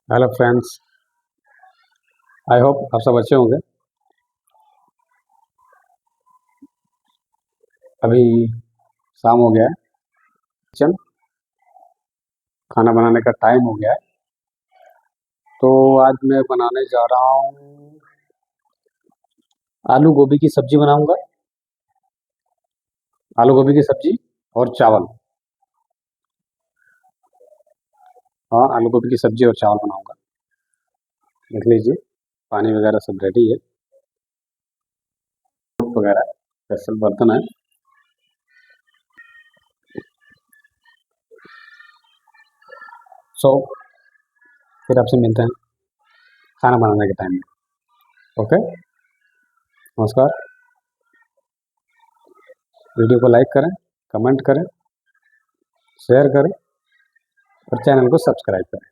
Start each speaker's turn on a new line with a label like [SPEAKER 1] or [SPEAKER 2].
[SPEAKER 1] Hello friends, I hope आप सब अच्छे होंगे। अभी शाम हो गया है, किचन खाना बनाने का टाइम हो गया है। तो आज मैं बनाने जा रहा हूँ आलू गोभी की सब्जी बनाऊंगा। आलू गोभी की सब्जी और चावल। हाँ, आलू गोभी की सब्जी और चावल बनाऊंगा। देख लीजिए, पानी वगैरह सब रेडी है, वगैरह स्पेशल बर्तन है। सो फिर आपसे मिलते हैं खाना बनाने के टाइम में। ओके, नमस्कार। वीडियो को लाइक करें, कमेंट करें, शेयर करें और चैनल को सब्सक्राइब करें।